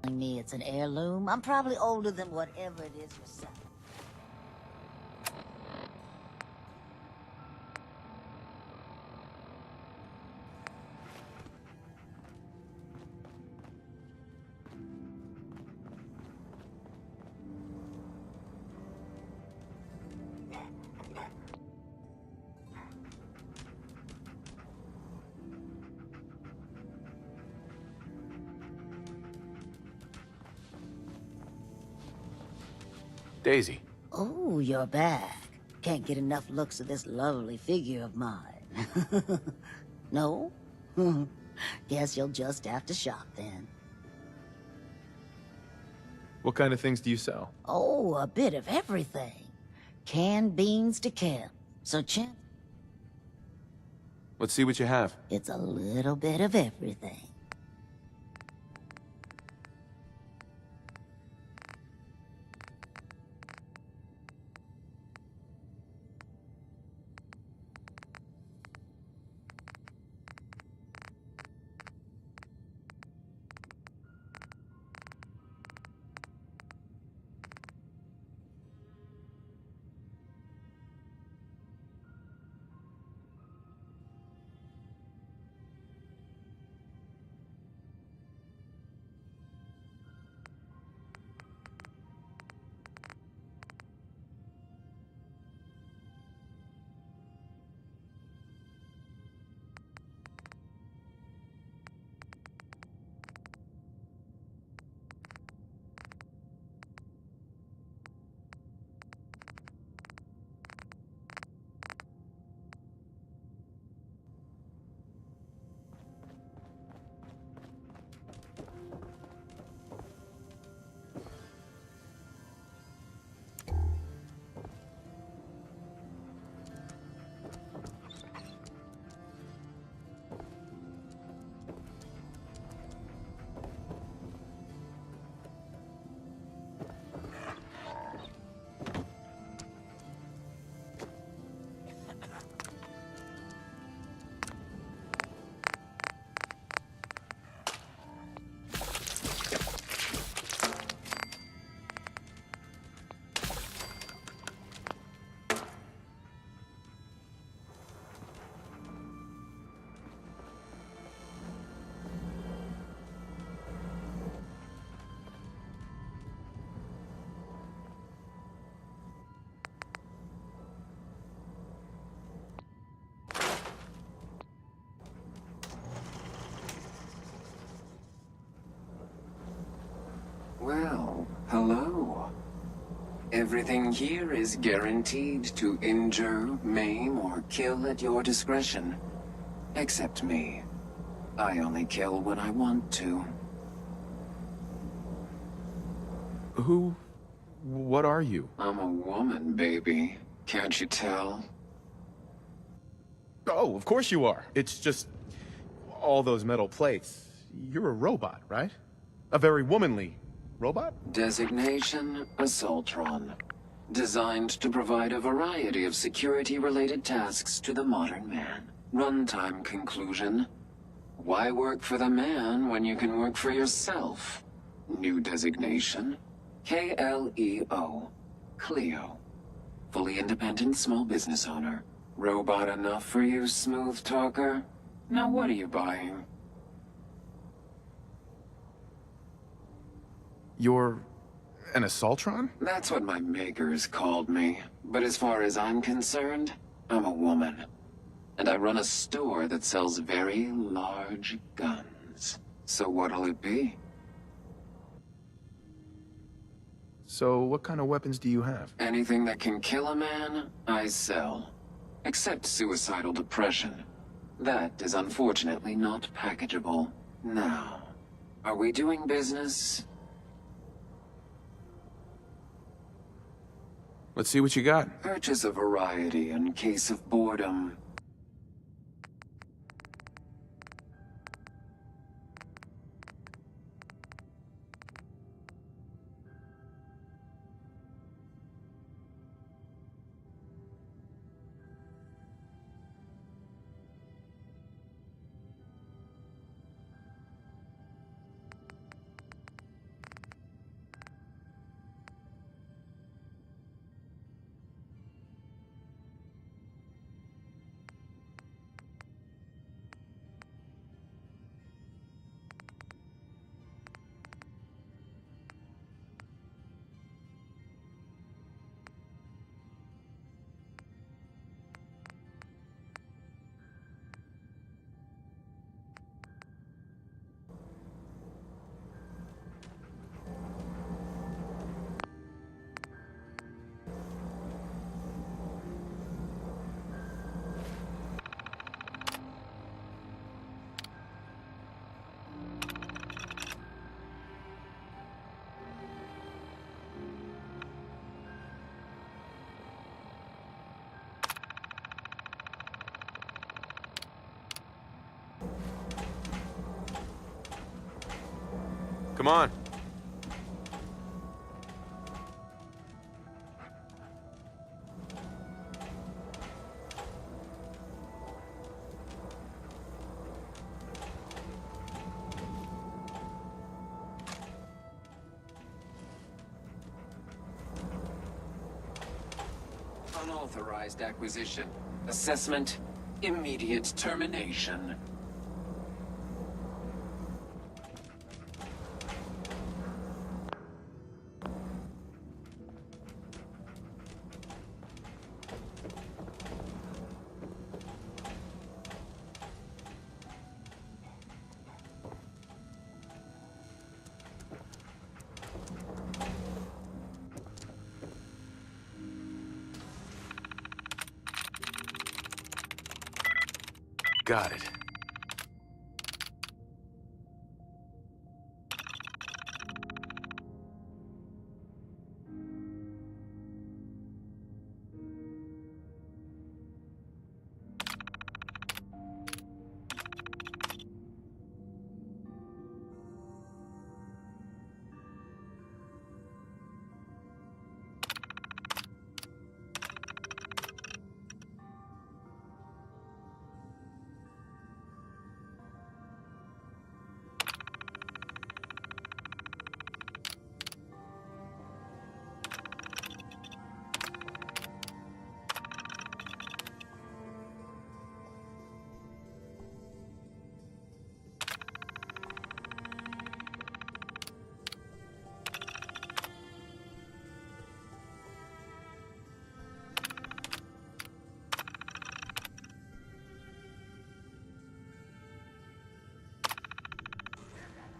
Me it's an heirloom. I'm probably older than whatever it is yourself. Daisy. Oh, you're back. Can't get enough looks at this lovely figure of mine. No? Guess you'll just have to shop then. What kind of things do you sell? Oh, a bit of everything. Canned beans to camp. So Let's see what you have. it's a little bit of everything. Well, hello. Everything here is guaranteed to injure, maim, or kill at your discretion. Except me. I only kill when I want to. What are you? I'm a woman, baby. Can't you tell? Oh, of course you are. It's just all those metal plates. You're a robot, right? A very womanly robot? Designation, Assaultron. Designed to provide a variety of security-related tasks to the modern man. Runtime conclusion. Why work for the man when you can work for yourself? New designation. KLEO. Cleo. Fully independent small business owner. Robot enough for you, smooth talker? Now what are you buying? You're an Assaultron? That's what my makers called me. But as far as I'm concerned, I'm a woman. And I run a store that sells very large guns. So what'll it be? So what kind of weapons do you have? Anything that can kill a man, I sell. Except suicidal depression. That is unfortunately not packageable. Now, are we doing business? Let's see what you got. Purchase a variety in case of boredom. Come on. Unauthorized acquisition. Assessment. Immediate termination. Got it.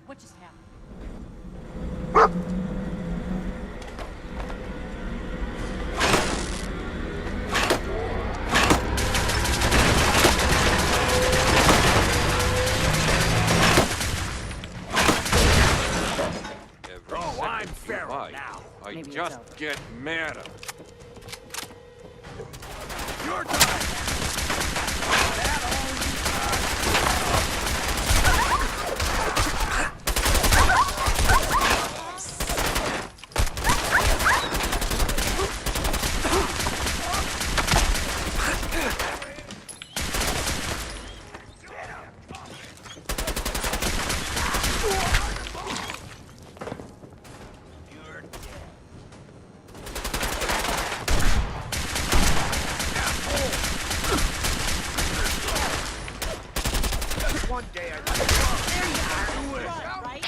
What just happened? Oh, I'm feral now. I Maybe just it's get madder. Your time! One day I... There you are! Right?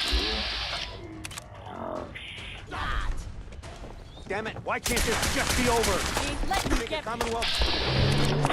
Oh, God! Damn it, why can't this just be over? Ain't letting you Make a get me. Commonwealth...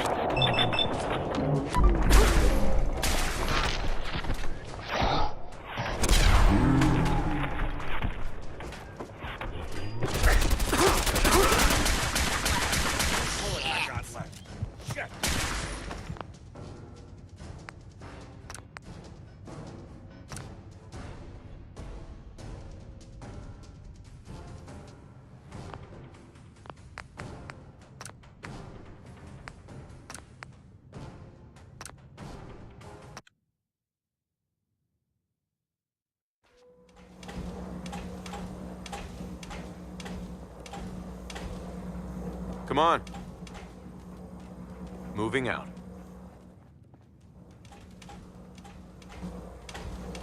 Come on. Moving out.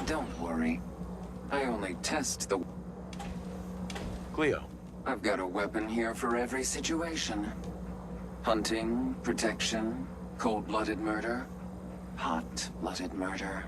Don't worry. I only test the... Cleo. I've got a weapon here for every situation. Hunting, protection, cold-blooded murder, hot-blooded murder.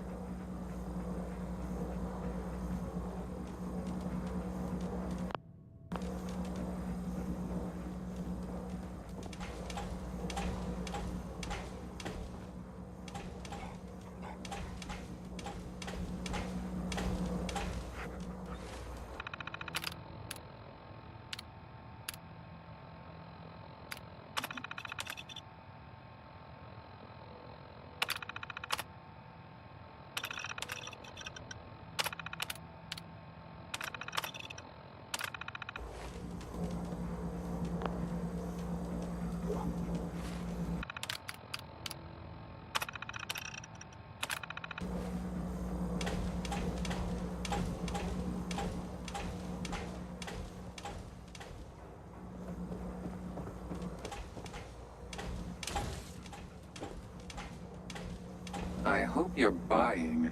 hope you're buying.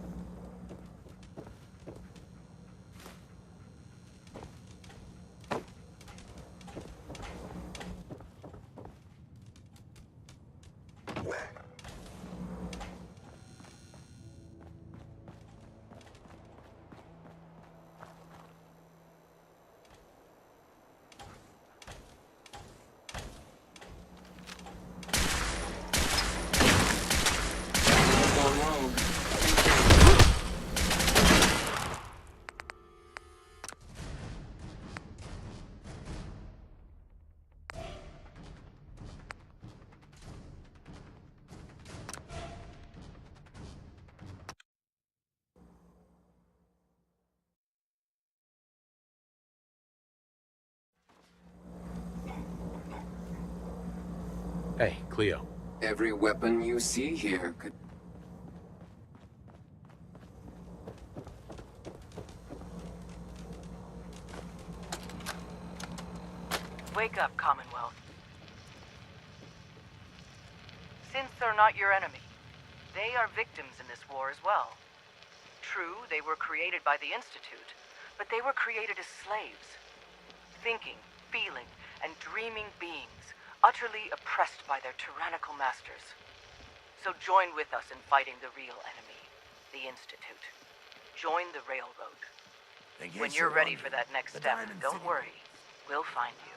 Hey, Cleo. Every weapon you see here could... Wake up, Commonwealth. Synths are not your enemy. They are victims in this war as well. True, they were created by the Institute, but they were created as slaves. Thinking, feeling, and dreaming beings, utterly oppressed by their tyrannical masters. So join with us in fighting the real enemy, the Institute. Join the Railroad. When you're ready for that next step, don't worry. We'll find you.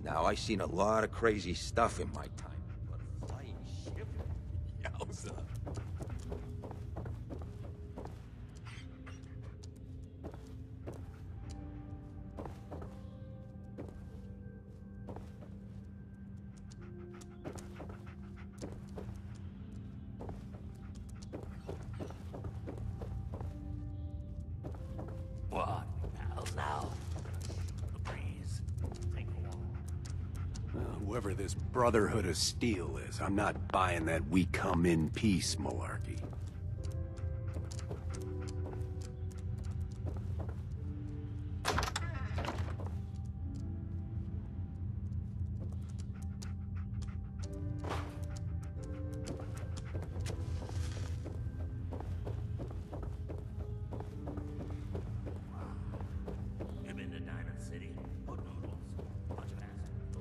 Now, I've seen a lot of crazy stuff in my time, but a flying ship? Yowza. What? Pals now. The breeze. Take a walk. Whoever this Brotherhood of Steel is, I'm not buying that we come in peace malarkey. You been to Diamond City? Good noodles. Bunch of assholes, though.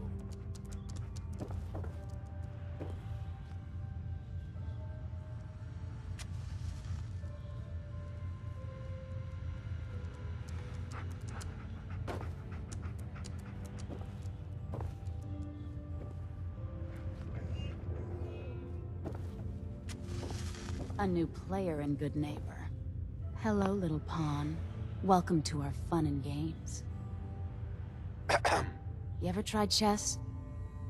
A new player and good neighbor. Hello, little pawn. Welcome to our fun and games. You ever tried chess?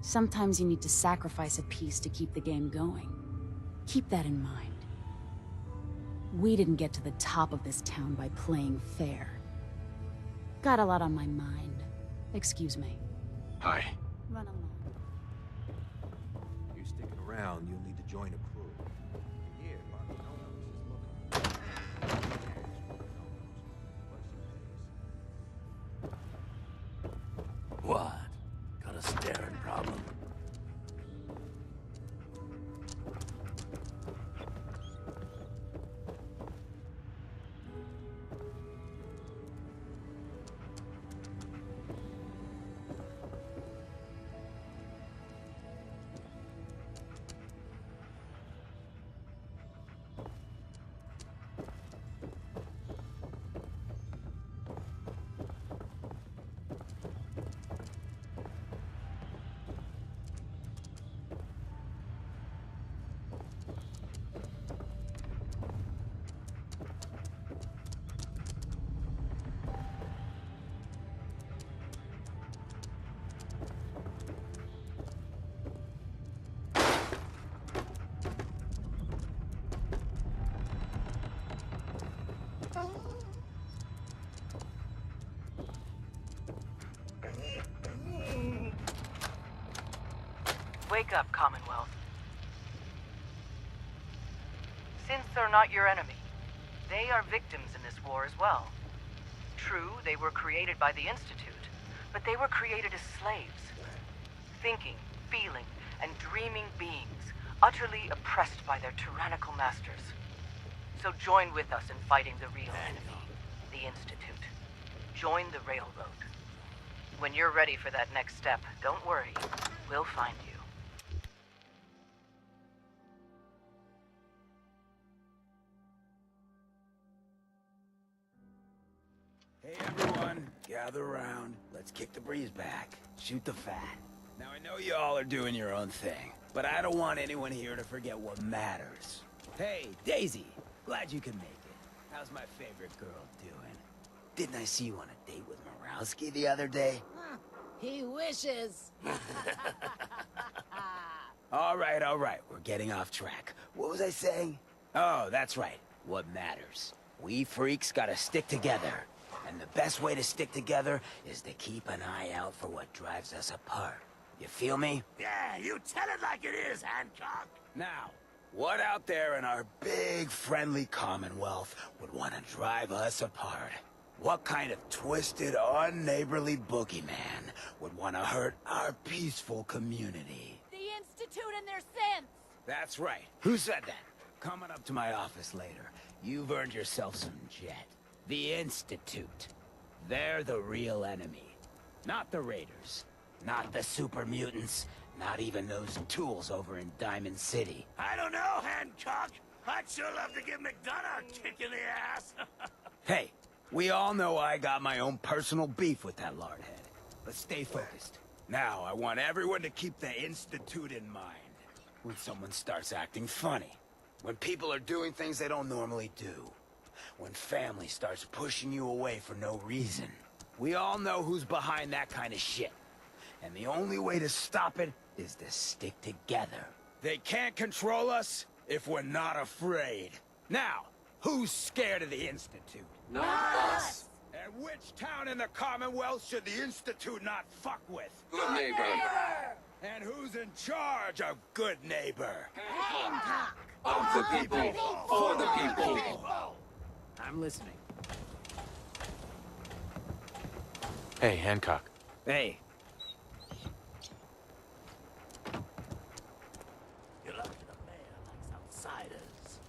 Sometimes you need to sacrifice a piece to keep the game going. Keep that in mind. We didn't get to the top of this town by playing fair. Got a lot on my mind. Excuse me. Hi. Run along. If you're sticking around, you'll need to join a crew. Here, a lot of no-nos is looking. What? Got a staring problem? Wake up, Commonwealth. Synths are not your enemy. They are victims in this war as well. True, they were created by the Institute, but they were created as slaves. Thinking, feeling, and dreaming beings, utterly oppressed by their tyrannical masters. So join with us in fighting the real enemy, the Institute. Join the Railroad. When you're ready for that next step, don't worry. We'll find you. Hey everyone, gather around. Let's kick the breeze back. Shoot the fat. Now I know you all are doing your own thing, but I don't want anyone here to forget what matters. Hey, Daisy, glad you could make it. How's my favorite girl doing? Didn't I see you on a date with Morowski the other day? He wishes. All right, we're getting off track. What was I saying? Oh, that's right. What matters. We freaks gotta stick together. And the best way to stick together is to keep an eye out for what drives us apart. You feel me? Yeah, you tell it like it is, Hancock. Now, what out there in our big, friendly Commonwealth would want to drive us apart? What kind of twisted, unneighborly boogeyman would want to hurt our peaceful community? The Institute and their synths! That's right. Who said that? Coming up to my office later. You've earned yourself some jet. The Institute. They're the real enemy. Not the Raiders. Not the super mutants. Not even those tools over in Diamond City. I don't know, Hancock. I'd sure love to give McDonough a kick in the ass. Hey, we all know I got my own personal beef with that lardhead. But stay focused. Now, I want everyone to keep the Institute in mind. When someone starts acting funny. When people are doing things they don't normally do. When family starts pushing you away for no reason. We all know who's behind that kind of shit. And the only way to stop it is to stick together. They can't control us if we're not afraid. Now, who's scared of the Institute? Not us. And which town in the Commonwealth should the Institute not fuck with? Good neighbor. And who's in charge of good neighbor? Hancock. Of the people, for the people. I'm listening. Hey, Hancock. Hey. You're lucky the mayor likes outsiders.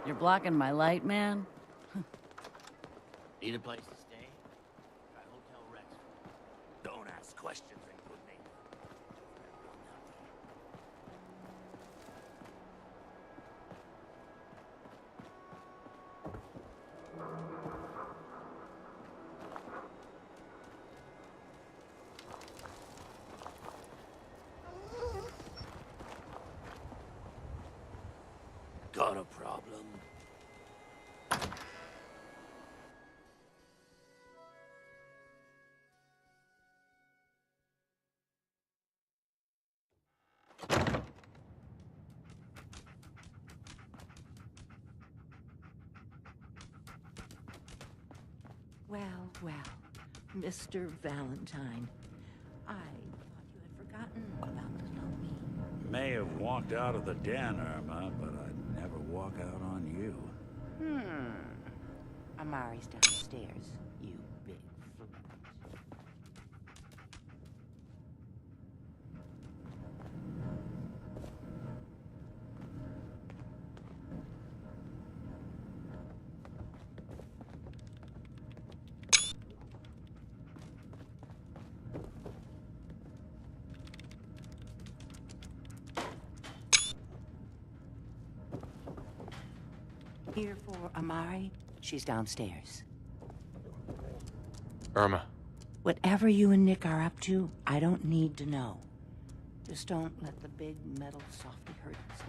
You're blocking my light, man? Need a place to stay? Try Hotel Rex. Don't ask questions and good neighbor. Got a problem? Well, Mr. Valentine, I thought you had forgotten about little me. May have walked out of the den, Irma, but I'd never walk out on you. Amari's downstairs, you big flirt. Here for Amari. She's downstairs. Irma. Whatever you and Nick are up to, I don't need to know. Just don't let the big metal softy hurt us.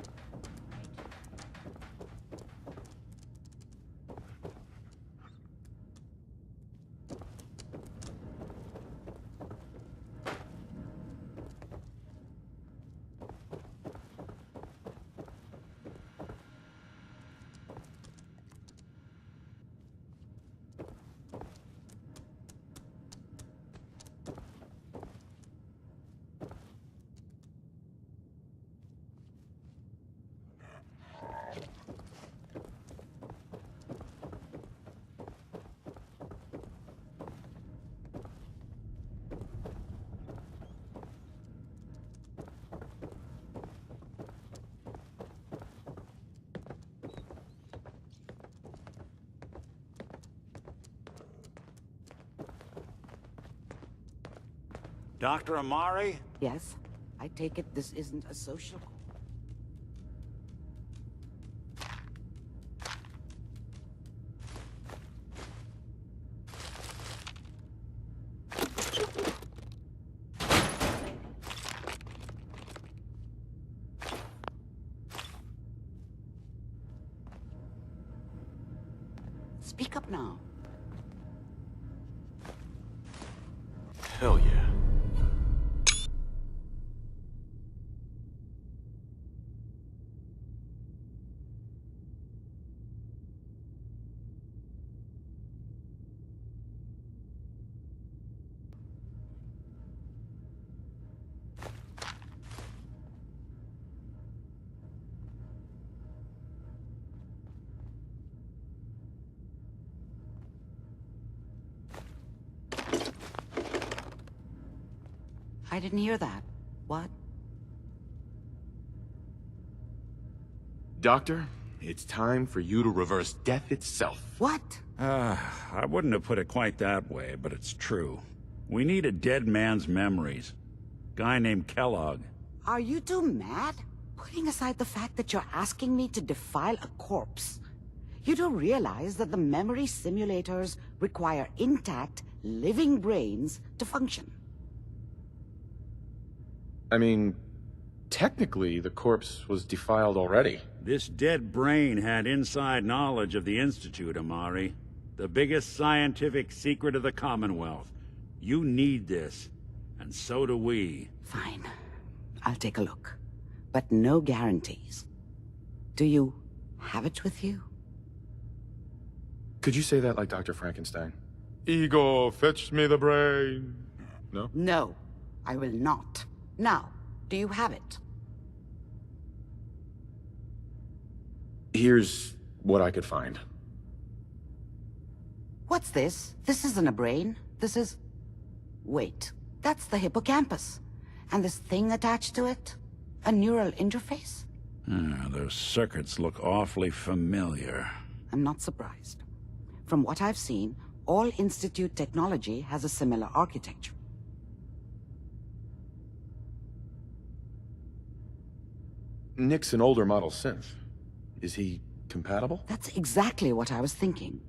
Dr. Amari? Yes? I take it this isn't a social... Speak up now. Hell yeah. I didn't hear that. What? Doctor, it's time for you to reverse death itself. What? I wouldn't have put it quite that way, but it's true. We need a dead man's memories. Guy named Kellogg. Are you two mad? Putting aside the fact that you're asking me to defile a corpse, you do realize that the memory simulators require intact, living brains to function. I mean, technically, the corpse was defiled already. This dead brain had inside knowledge of the Institute, Amari. The biggest scientific secret of the Commonwealth. You need this, and so do we. Fine. I'll take a look. But no guarantees. Do you have it with you? Could you say that like Dr. Frankenstein? Igor, fetch me the brain. No? No, I will not. Now, do you have it? Here's what I could find. What's this? This isn't a brain. This is... Wait, that's the hippocampus. And this thing attached to it? A neural interface? Those circuits look awfully familiar. I'm not surprised. From what I've seen, all Institute technology has a similar architecture. Nick's an older model synth. Is he compatible? That's exactly what I was thinking.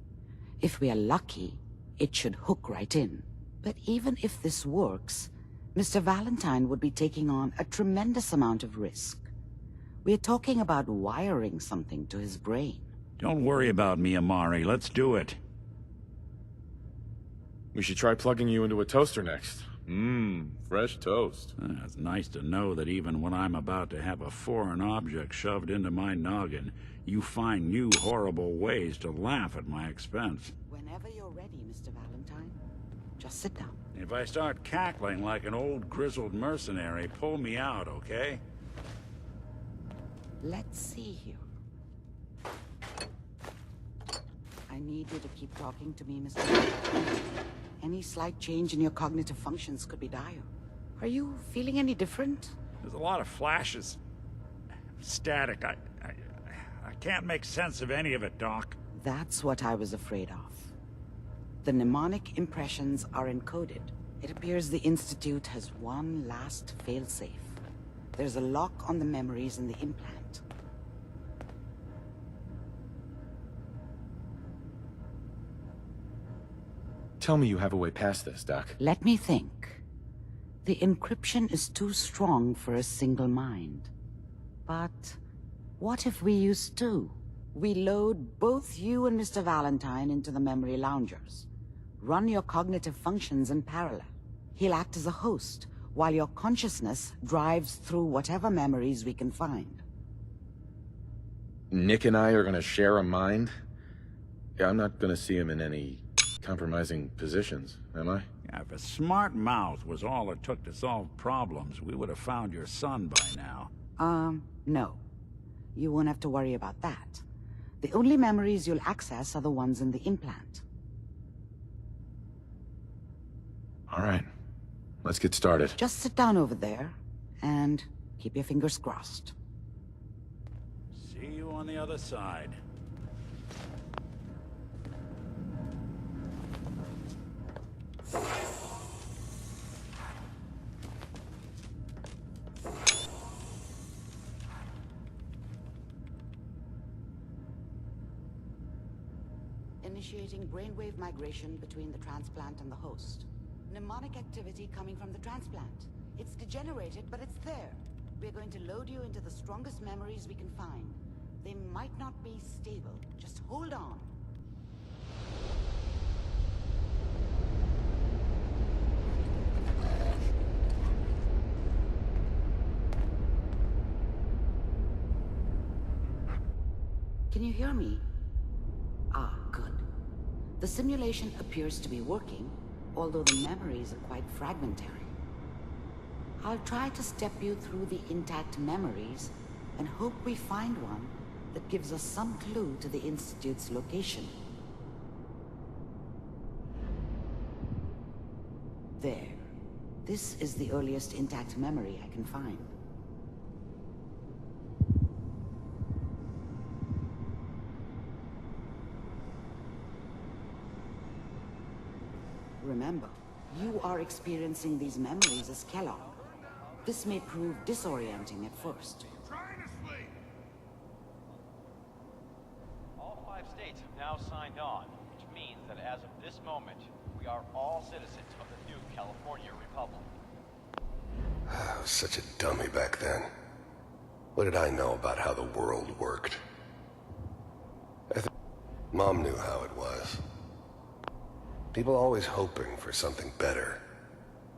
If we are lucky, it should hook right in. But even if this works, Mr. Valentine would be taking on a tremendous amount of risk. We're talking about wiring something to his brain. Don't worry about me, Amari. Let's do it. We should try plugging you into a toaster next. Fresh toast. It's nice to know that even when I'm about to have a foreign object shoved into my noggin, you find new horrible ways to laugh at my expense. Whenever you're ready, Mr. Valentine, just sit down. If I start cackling like an old grizzled mercenary, pull me out, okay? Let's see here. I need you to keep talking to me, Mr. Valentine. Any slight change in your cognitive functions could be dire. Are you feeling any different? There's a lot of flashes. Static. I can't make sense of any of it, Doc. That's what I was afraid of. The mnemonic impressions are encoded. It appears the Institute has one last failsafe. There's a lock on the memories in the implant. Tell me you have a way past this, Doc. Let me think. The encryption is too strong for a single mind. But what if we use two? We load both you and Mr. Valentine into the memory loungers. Run your cognitive functions in parallel. He'll act as a host, while your consciousness drives through whatever memories we can find. Nick and I are gonna share a mind? Yeah, I'm not gonna see him in any compromising positions, am I? Yeah, if a smart mouth was all it took to solve problems, we would have found your son by now. No. You won't have to worry about that. The only memories you'll access are the ones in the implant. All right. Let's get started. Just sit down over there, and keep your fingers crossed. See you on the other side. initiating brainwave migration between the transplant and the host. Mnemonic activity coming from the transplant. It's degenerated, but it's there. We're going to load you into the strongest memories we can find. They might not be stable. Just hold on. Can you hear me? Ah, good. The simulation appears to be working, although the memories are quite fragmentary. I'll try to step you through the intact memories and hope we find one that gives us some clue to the Institute's location. There. This is the earliest intact memory I can find. Remember, you are experiencing these memories as Kellogg. This may prove disorienting at first. All 5 states have now signed on, which means that as of this moment, we are all citizens of the new California Republic. I was such a dummy back then. What did I know about how the world worked? Mom knew how it was. People always hoping for something better.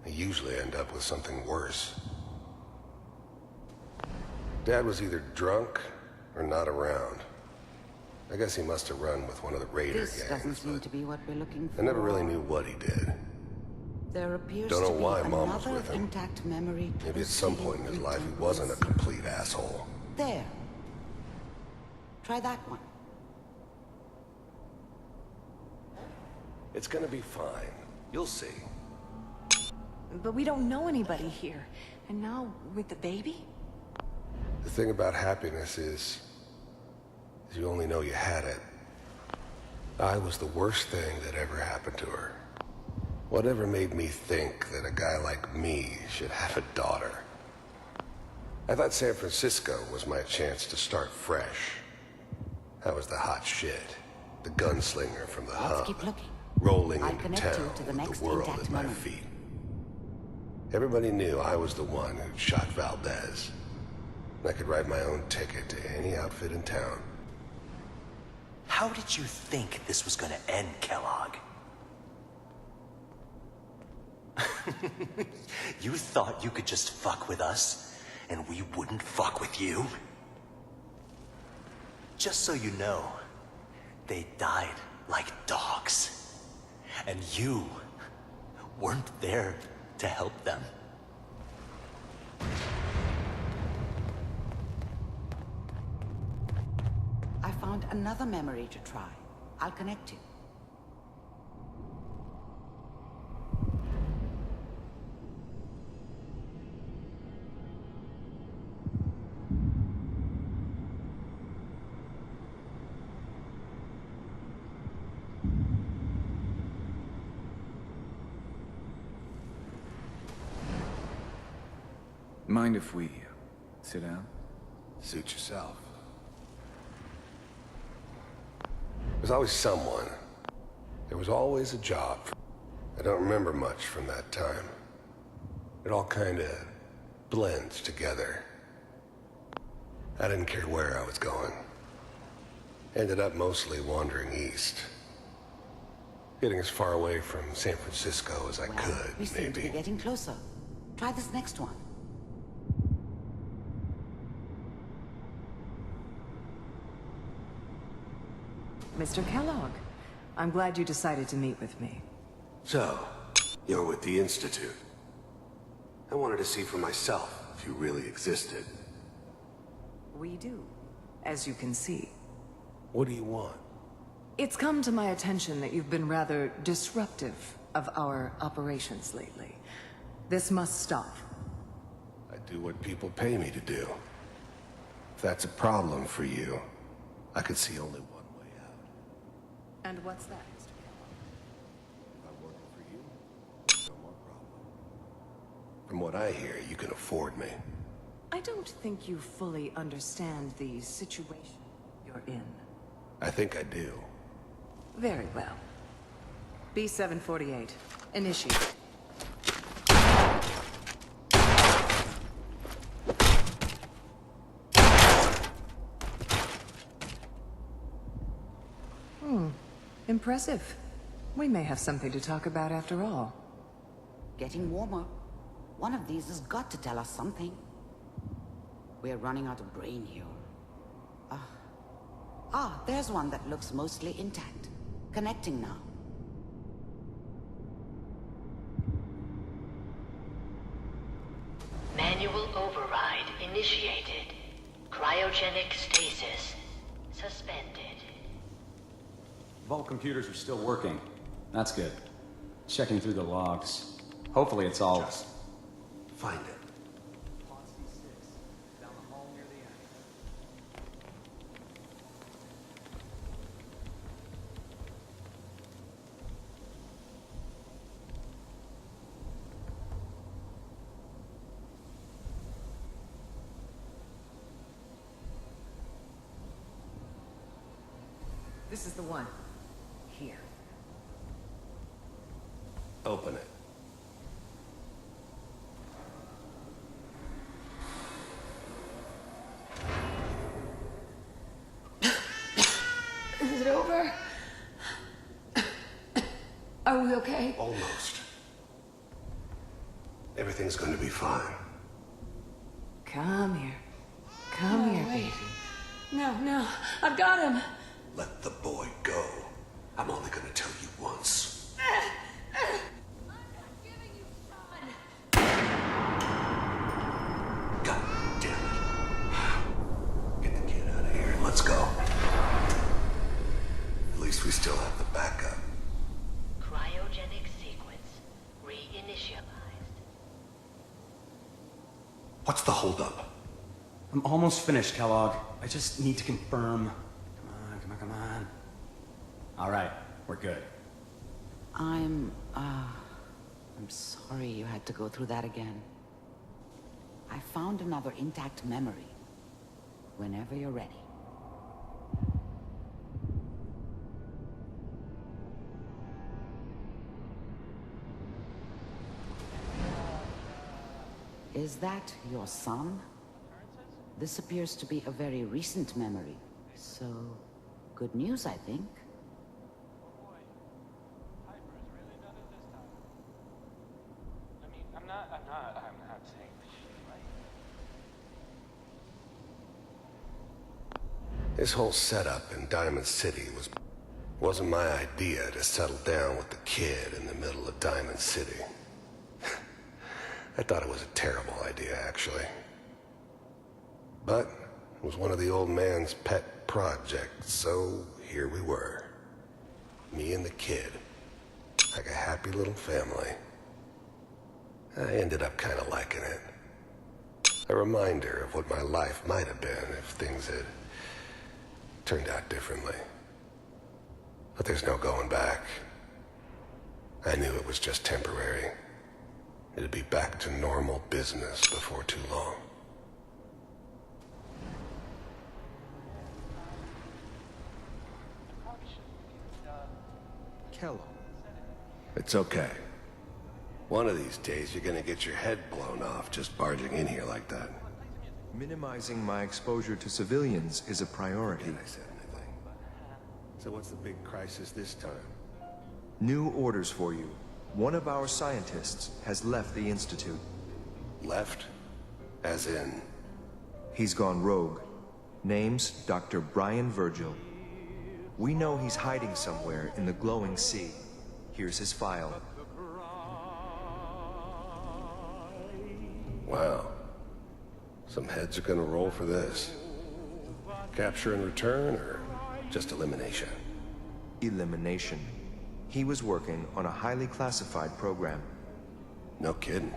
They usually end up with something worse. Dad was either drunk or not around. I guess he must have run with one of the raider gangs. This doesn't seem to be what we're looking for. I never really knew what he did. There appears Don't know to be why Mom was another with him. intact memory. Maybe at some point in his life he wasn't a complete asshole. There. Try that one. It's gonna be fine. You'll see. But we don't know anybody here. And now, with the baby? The thing about happiness is you only know you had it. I was the worst thing that ever happened to her. Whatever made me think that a guy like me should have a daughter? I thought San Francisco was my chance to start fresh. I was the hot shit, the gunslinger from the hub, keep looking. rolling I'll into connect town you to the with next the world intact at my memory. feet. Everybody knew I was the one who shot Valdez. I could write my own ticket to any outfit in town. How did you think this was gonna end, Kellogg? You thought you could just fuck with us, and we wouldn't fuck with you? Just so you know, they died like dogs. And you weren't there to help them. I found another memory to try. I'll connect you. Mind if we sit down? Suit yourself. There's always someone. There was always a job. I don't remember much from that time. It all kind of blends together. I didn't care where I was going. Ended up mostly wandering east. Getting as far away from San Francisco as I could, We seem to be getting closer. Try this next one. Mr. Kellogg, I'm glad you decided to meet with me. So, you're with the Institute. I wanted to see for myself if you really existed. We do, as you can see. What do you want? It's come to my attention that you've been rather disruptive of our operations lately. This must stop. I do what people pay me to do. If that's a problem for you, I could see only one way out. And what's that, Mr. If I'm working for you, no more problem. From what I hear, you can afford me. I don't think you fully understand the situation you're in. I think I do. Very well. B-748. Initiate. Impressive. We may have something to talk about after all. Getting warmer. One of these has got to tell us something. We're running out of brain here. There's one that looks mostly intact. Connecting now. Manual override initiated. Cryogenic stasis suspended. Vault computers are still working. That's good. Checking through the logs. Hopefully it's all... Just find it. This is the one. Here. Open it. Is it over? Are we okay? Almost. Everything's going to be fine. Come here. Come here, wait. baby. No, I've got him. Let the boy go. I'm only going to tell you once. God damn it. Get the kid out of here and let's go. At least we still have the backup. Cryogenic sequence reinitialized. What's the holdup? I'm almost finished, Kellogg. I just need to confirm. Come on. All right, we're good. I'm sorry you had to go through that again. I found another intact memory. Whenever you're ready. Is that your son? This appears to be a very recent memory, so good news, I think. I'm not saying This whole setup in Diamond City wasn't my idea to settle down with the kid in the middle of Diamond City. I thought it was a terrible idea, actually. But it was one of the old man's pet projects, so here we were. Me and the kid. Like a happy little family. I ended up kind of liking it. A reminder of what my life might have been if things had turned out differently. But there's no going back. I knew it was just temporary. It'd be back to normal business before too long. Kellogg. It's okay. One of these days you're gonna get your head blown off just barging in here like that. Minimizing my exposure to civilians is a priority. I said anything. So what's the big crisis this time? New orders for you. One of our scientists has left the Institute. Left? As in? He's gone rogue. Name's Dr. Brian Virgil. We know he's hiding somewhere in the glowing sea. Here's his file. Wow. Some heads are gonna roll for this. Capture and return, or just elimination? Elimination. He was working on a highly classified program. No kidding.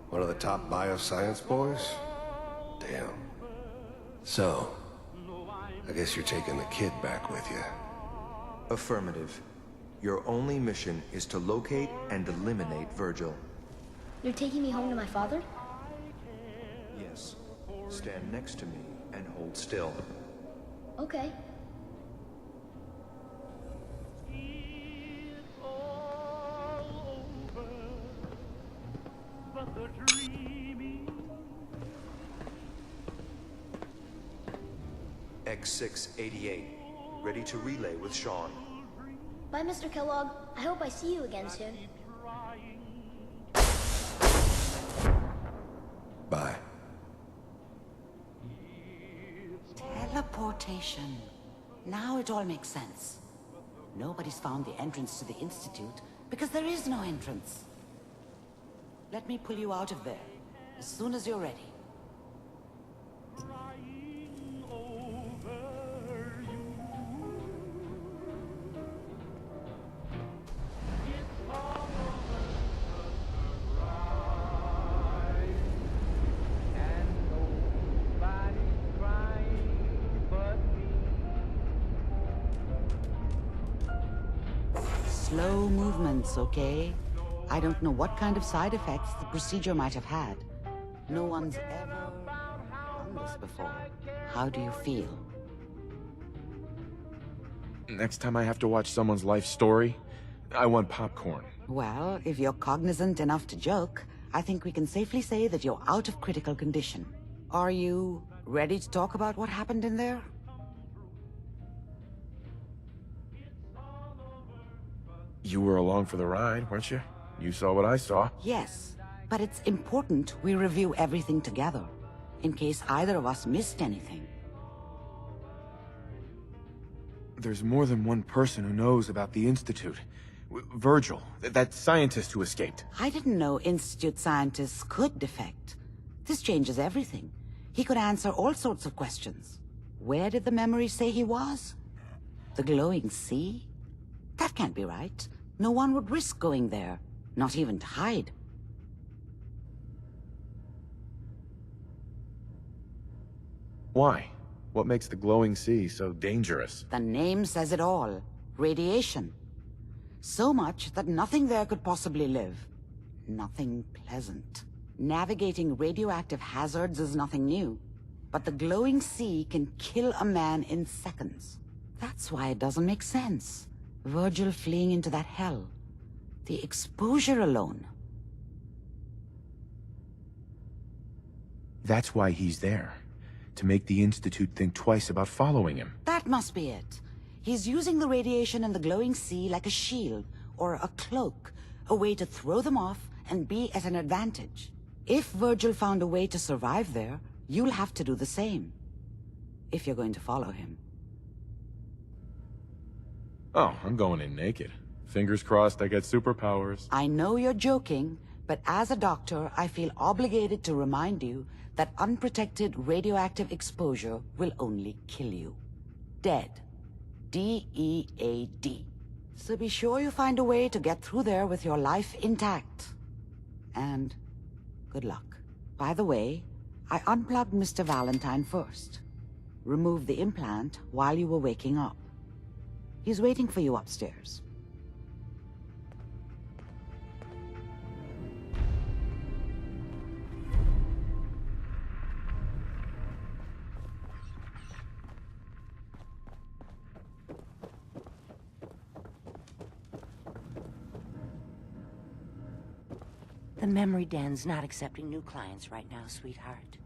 One of the top bioscience boys? Damn. So, I guess you're taking the kid back with you. Affirmative. Your only mission is to locate and eliminate Virgil. You're taking me home to my father? Yes. Stand next to me and hold still. Okay. X688, ready to relay with Sean. Bye, Mr. Kellogg. I hope I see you again soon. Bye. Teleportation. Now it all makes sense. Nobody's found the entrance to the Institute because there is no entrance. Let me pull you out of there as soon as you're ready. Slow movements, okay? I don't know what kind of side effects the procedure might have had. No one's ever done this before. How do you feel? Next time I have to watch someone's life story, I want popcorn. Well, if you're cognizant enough to joke, I think we can safely say that you're out of critical condition. Are you ready to talk about what happened in there? You were along for the ride, weren't you? You saw what I saw. Yes, but it's important we review everything together, in case either of us missed anything. There's more than one person who knows about the Institute. Virgil, that scientist who escaped. I didn't know Institute scientists could defect. This changes everything. He could answer all sorts of questions. Where did the memory say he was? The glowing sea? That can't be right. No one would risk going there, not even to hide. Why? What makes the glowing sea so dangerous? The name says it all. Radiation. So much that nothing there could possibly live. Nothing pleasant. Navigating radioactive hazards is nothing new. But the glowing sea can kill a man in seconds. That's why it doesn't make sense. Virgil fleeing into that hell. The exposure alone. That's why he's there. To make the Institute think twice about following him. That must be it. He's using the radiation in the glowing sea like a shield, or a cloak, a way to throw them off and be at an advantage. If Virgil found a way to survive there, you'll have to do the same. If you're going to follow him. Oh, I'm going in naked. Fingers crossed I get superpowers. I know you're joking, but as a doctor, I feel obligated to remind you that unprotected radioactive exposure will only kill you. Dead. D-E-A-D. So be sure you find a way to get through there with your life intact. And good luck. By the way, I unplugged Mr. Valentine first. Removed the implant while you were waking up. He's waiting for you upstairs. The memory den's not accepting new clients right now, sweetheart.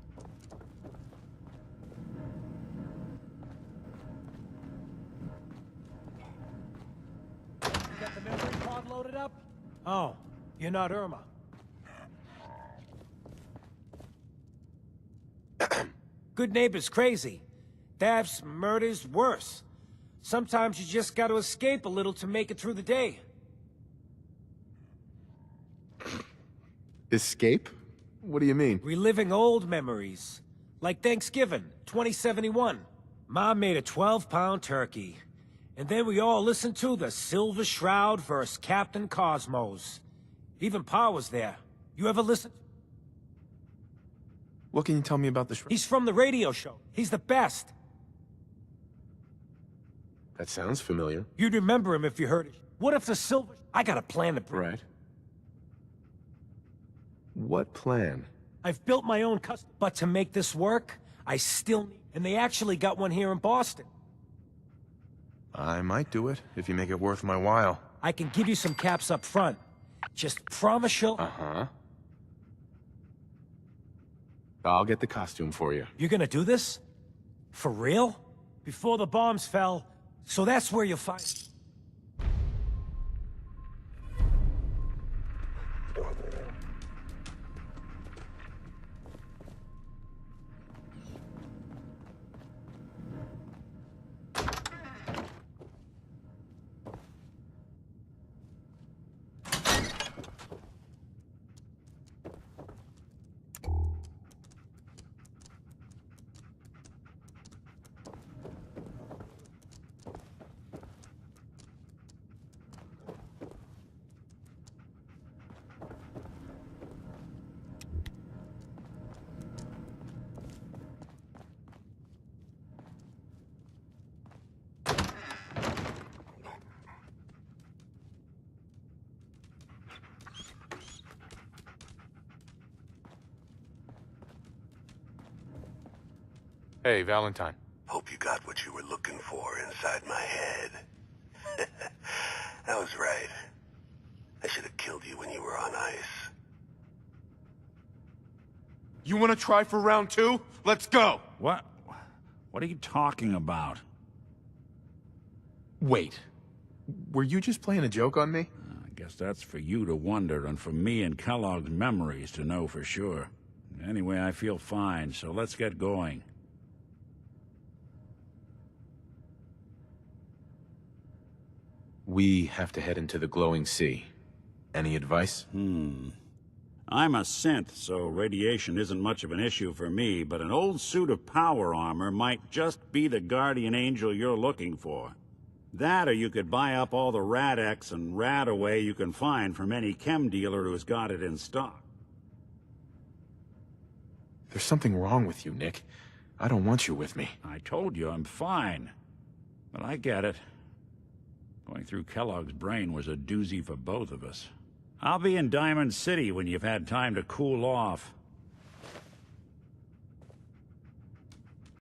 You got the memory pod loaded up? Oh, you're not Irma. Good neighbors crazy. Thefts, murders, worse. Sometimes you just gotta escape a little to make it through the day. Escape? What do you mean? Reliving old memories. Like Thanksgiving, 2071. Mom made a 12-pound turkey. And then we all listened to the Silver Shroud vs. Captain Cosmos. Even Pa was there. You ever listen? What can you tell me about the Shroud? He's from the radio show. He's the best. That sounds familiar. You'd remember him if you heard it. What if the Silver... I got a plan to bring... Right. What plan? I've built my own custom... But to make this work, I still need... And they actually got one here in Boston. I might do it, if you make it worth my while. I can give you some caps up front. Just promise you'll... Uh-huh. I'll get the costume for you. You're gonna do this? For real? before the bombs fell, so that's where you'll find... Hey, Valentine. Hope you got what you were looking for inside my head. I was right. I should have killed you when you were on ice. You want to try for round 2? Let's go! What? What are you talking about? Wait. Were you just playing a joke on me? I guess that's for you to wonder, and for me and Kellogg's memories to know for sure. Anyway, I feel fine, so let's get going. We have to head into the glowing sea. Any advice? I'm a synth, so radiation isn't much of an issue for me, but an old suit of power armor might just be the guardian angel you're looking for. That, or you could buy up all the Rad-X and Rad-Away you can find from any chem dealer who's got it in stock. There's something wrong with you, Nick. I don't want you with me. I told you I'm fine. But I get it. Going through Kellogg's brain was a doozy for both of us. I'll be in Diamond City when you've had time to cool off.